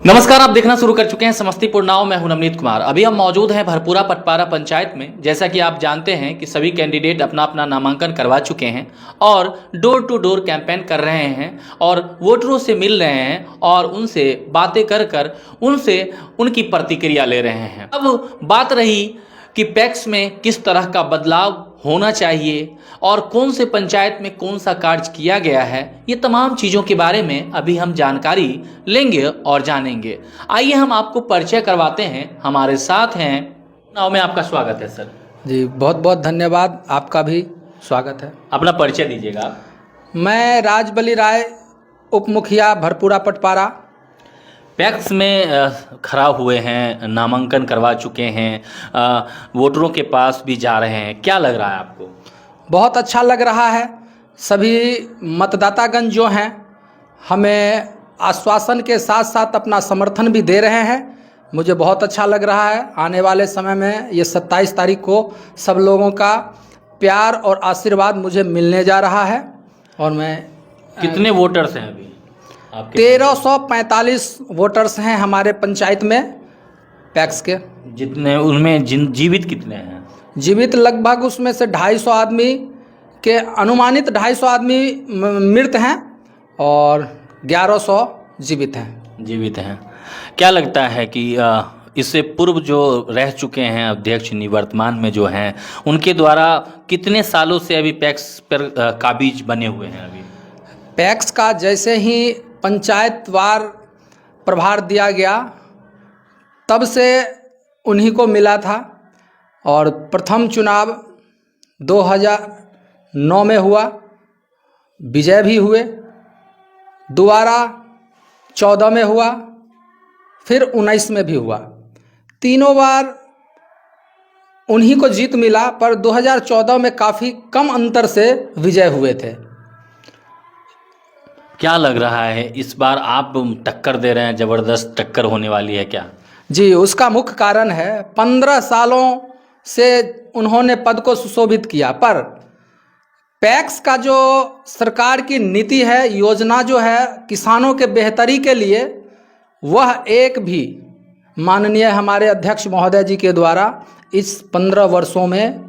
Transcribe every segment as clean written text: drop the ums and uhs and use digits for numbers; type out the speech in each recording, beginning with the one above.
नमस्कार, आप देखना शुरू कर चुके हैं समस्तीपुर नाव। मैं हूं नवनीत कुमार। अभी हम मौजूद हैं भरपूरा पटपारा पंचायत में। जैसा कि आप जानते हैं कि सभी कैंडिडेट अपना अपना नामांकन करवा चुके हैं और डोर टू डोर कैंपेन कर रहे हैं और वोटरों से मिल रहे हैं और उनसे बातें कर कर उनसे उनकी प्रतिक्रिया ले रहे हैं। अब बात रही कि पैक्स में किस तरह का बदलाव होना चाहिए और कौन से पंचायत में कौन सा कार्य किया गया है, ये तमाम चीज़ों के बारे में अभी हम जानकारी लेंगे और जानेंगे। आइए हम आपको परिचय करवाते हैं। हमारे साथ हैं नाव में। आपका स्वागत है सर। जी बहुत बहुत धन्यवाद, आपका भी स्वागत है। अपना परिचय दीजिएगा आप। मैं राजबली राय, उप मुखिया भरपूरा पटपारा। पैक्स में खड़ा हुए हैं, नामांकन करवा चुके हैं, वोटरों के पास भी जा रहे हैं। क्या लग रहा है आपको? बहुत अच्छा लग रहा है। सभी मतदातागण जो हैं हमें आश्वासन के साथ साथ अपना समर्थन भी दे रहे हैं। मुझे बहुत अच्छा लग रहा है। आने वाले समय में ये 27 तारीख को सब लोगों का प्यार और आशीर्वाद मुझे मिलने जा रहा है। और मैं कितने वोटर्स हैं अभी आपके? 1345 वोटर्स हैं हमारे पंचायत में पैक्स के। जितने उनमें जीवित कितने हैं? जीवित लगभग उसमें से 250 आदमी के अनुमानित 250 आदमी मृत हैं और 1100 जीवित हैं। क्या लगता है कि इससे पूर्व जो रह चुके हैं अध्यक्ष निवर्तमान में जो हैं, उनके द्वारा कितने सालों से अभी पैक्स पर काबिज बने हुए हैं? अभी पैक्स का जैसे ही पंचायतवार प्रभार दिया गया तब से उन्हीं को मिला था और प्रथम चुनाव 2009 में हुआ, विजय भी हुए। दोबारा 14 में हुआ, फिर 19 में भी हुआ। तीनों बार उन्हीं को जीत मिला, पर 2014 में काफ़ी कम अंतर से विजय हुए थे। क्या लग रहा है इस बार आप टक्कर दे रहे हैं? ज़बरदस्त टक्कर होने वाली है क्या? जी, उसका मुख्य कारण है 15 सालों से उन्होंने पद को सुशोभित किया, पर पैक्स का जो सरकार की नीति है, योजना जो है किसानों के बेहतरी के लिए, वह एक भी माननीय हमारे अध्यक्ष महोदय जी के द्वारा इस 15 वर्षों में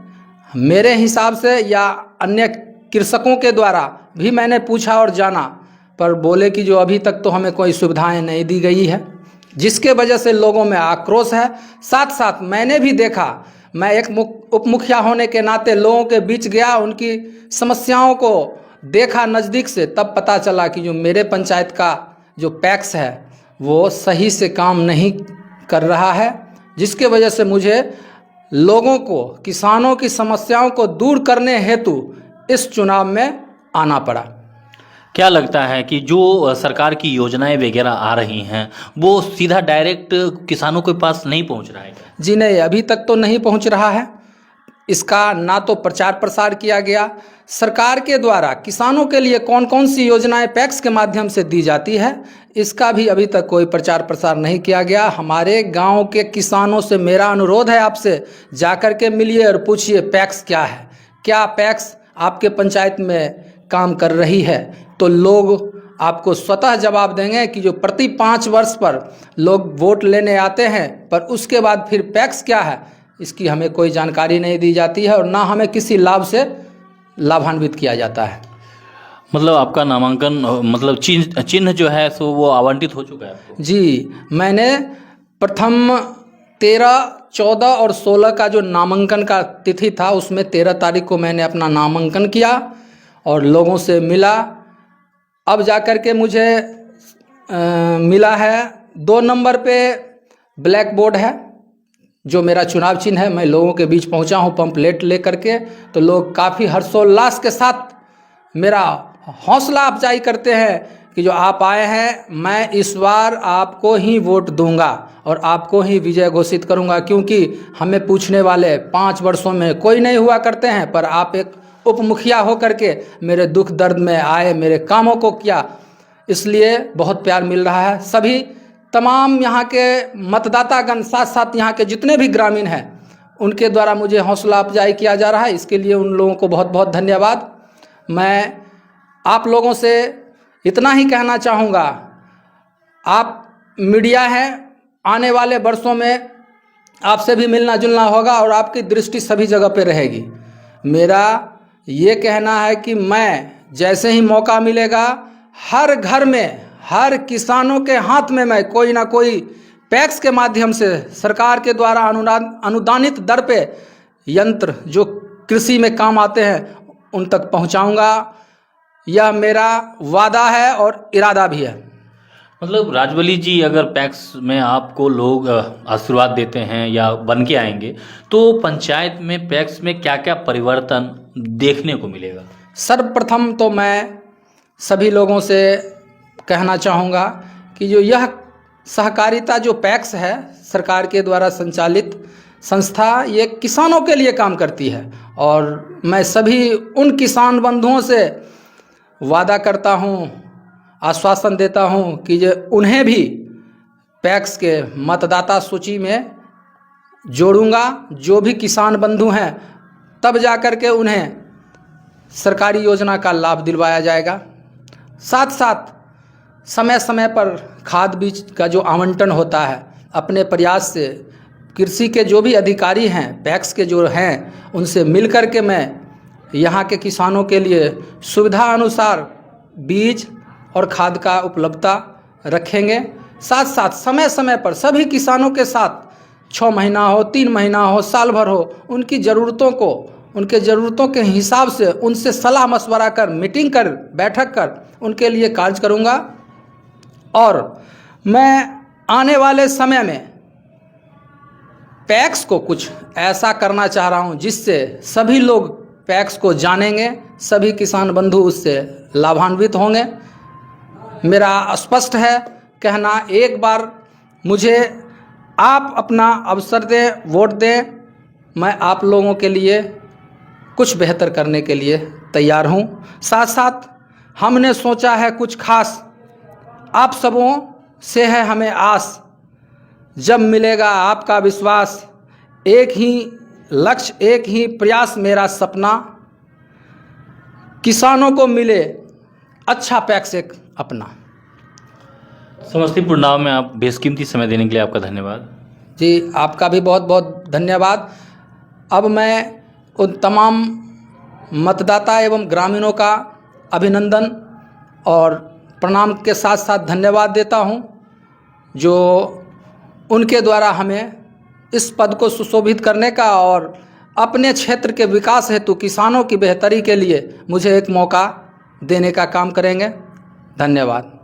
मेरे हिसाब से या अन्य कृषकों के द्वारा भी मैंने पूछा और जाना, पर बोले कि जो अभी तक तो हमें कोई सुविधाएं नहीं दी गई है, जिसके वजह से लोगों में आक्रोश है। साथ साथ मैंने भी देखा, मैं एक उप मुखिया होने के नाते लोगों के बीच गया, उनकी समस्याओं को देखा नज़दीक से, तब पता चला कि जो मेरे पंचायत का जो पैक्स है वो सही से काम नहीं कर रहा है, जिसके वजह से मुझे लोगों को, किसानों की समस्याओं को दूर करने हेतु इस चुनाव में आना पड़ा। क्या लगता है कि जो सरकार की योजनाएं वगैरह आ रही हैं वो सीधा डायरेक्ट किसानों के पास नहीं पहुंच रहा है? जी नहीं, अभी तक तो नहीं पहुंच रहा है। इसका ना तो प्रचार प्रसार किया गया। सरकार के द्वारा किसानों के लिए कौन कौन सी योजनाएं पैक्स के माध्यम से दी जाती है, इसका भी अभी तक कोई प्रचार प्रसार नहीं किया गया। हमारे गांव के किसानों से मेरा अनुरोध है, आपसे जाकर के मिलिए और पूछिए पैक्स क्या है, क्या पैक्स आपके पंचायत में काम कर रही है, तो लोग आपको स्वतः जवाब देंगे कि जो प्रति 5 वर्ष पर लोग वोट लेने आते हैं, पर उसके बाद फिर पैक्स क्या है इसकी हमें कोई जानकारी नहीं दी जाती है और ना हमें किसी लाभ से लाभान्वित किया जाता है। मतलब आपका नामांकन, मतलब चिन्ह जो है सो वो आवंटित हो चुका है आपको? जी, मैंने प्रथम 13, 14 और 16 का जो नामांकन का तिथि था, उसमें 13 तारीख को मैंने अपना नामांकन किया और लोगों से मिला। अब जाकर के मुझे मिला है 2 नंबर पे ब्लैक बोर्ड है, जो मेरा चुनाव चिन्ह है। मैं लोगों के बीच पहुंचा हूं पंपलेट ले करके, तो लोग काफ़ी हर्षोल्लास के साथ मेरा हौसला अफजाई करते हैं कि जो आप आए हैं, मैं इस बार आपको ही वोट दूंगा और आपको ही विजय घोषित करूंगा, क्योंकि हमें पूछने वाले 5 वर्षों में कोई नहीं हुआ करते हैं, पर आप एक उप मुखिया होकर के मेरे दुख दर्द में आए, मेरे कामों को किया, इसलिए बहुत प्यार मिल रहा है। सभी तमाम यहाँ के मतदातागण, साथ साथ यहाँ के जितने भी ग्रामीण हैं, उनके द्वारा मुझे हौसला अफजाई किया जा रहा है। इसके लिए उन लोगों को बहुत बहुत धन्यवाद। मैं आप लोगों से इतना ही कहना चाहूँगा, आप मीडिया है, आने वाले वर्षों में आपसे भी मिलना जुलना होगा और आपकी दृष्टि सभी जगह पे रहेगी। मेरा ये कहना है कि मैं जैसे ही मौका मिलेगा हर घर में, हर किसानों के हाथ में मैं कोई ना कोई पैक्स के माध्यम से सरकार के द्वारा अनुदानित दर पे यंत्र जो कृषि में काम आते हैं उन तक पहुंचाऊंगा। यह मेरा वादा है और इरादा भी है। मतलब राजबली जी, अगर पैक्स में आपको लोग आशीर्वाद देते हैं या बन के आएंगे तो पंचायत में पैक्स में क्या क्या परिवर्तन देखने को मिलेगा? सर्वप्रथम तो मैं सभी लोगों से कहना चाहूँगा कि जो यह सहकारिता जो पैक्स है सरकार के द्वारा संचालित संस्था, ये किसानों के लिए काम करती है और मैं सभी उन किसान बंधुओं से वादा करता हूँ, आश्वासन देता हूँ कि ये उन्हें भी पैक्स के मतदाता सूची में जोड़ूंगा। जो भी किसान बंधु हैं तब जा कर के उन्हें सरकारी योजना का लाभ दिलवाया जाएगा। साथ साथ समय समय पर खाद बीज का जो आवंटन होता है, अपने प्रयास से कृषि के जो भी अधिकारी हैं, पैक्स के जो हैं, उनसे मिल कर के मैं यहाँ के किसानों के लिए सुविधा अनुसार बीज और खाद का उपलब्धता रखेंगे। साथ साथ समय समय पर सभी किसानों के साथ 6 महीना हो, 3 महीना हो, साल भर हो, उनकी ज़रूरतों को, उनके ज़रूरतों के हिसाब से उनसे सलाह मशवरा कर, मीटिंग कर, बैठक कर उनके लिए कार्य करूँगा। और मैं आने वाले समय में पैक्स को कुछ ऐसा करना चाह रहा हूँ जिससे सभी लोग पैक्स को जानेंगे, सभी किसान बंधु उससे लाभान्वित होंगे। मेरा स्पष्ट है कहना, एक बार मुझे आप अपना अवसर दें, वोट दें, मैं आप लोगों के लिए कुछ बेहतर करने के लिए तैयार हूँ। साथ साथ हमने सोचा है कुछ खास, आप सबों से है हमें आस, जब मिलेगा आपका विश्वास, एक ही लक्ष्य, एक ही प्रयास, मेरा सपना, किसानों को मिले अच्छा पैक्स एक अपना। समस्तीपुर नाव में आप बेशकीमती समय देने के लिए आपका धन्यवाद। जी, आपका भी बहुत बहुत धन्यवाद। अब मैं उन तमाम मतदाता एवं ग्रामीणों का अभिनंदन और प्रणाम के साथ साथ धन्यवाद देता हूं, जो उनके द्वारा हमें इस पद को सुशोभित करने का और अपने क्षेत्र के विकास हेतु किसानों की बेहतरी के लिए मुझे एक मौका देने का काम करेंगे। धन्यवाद।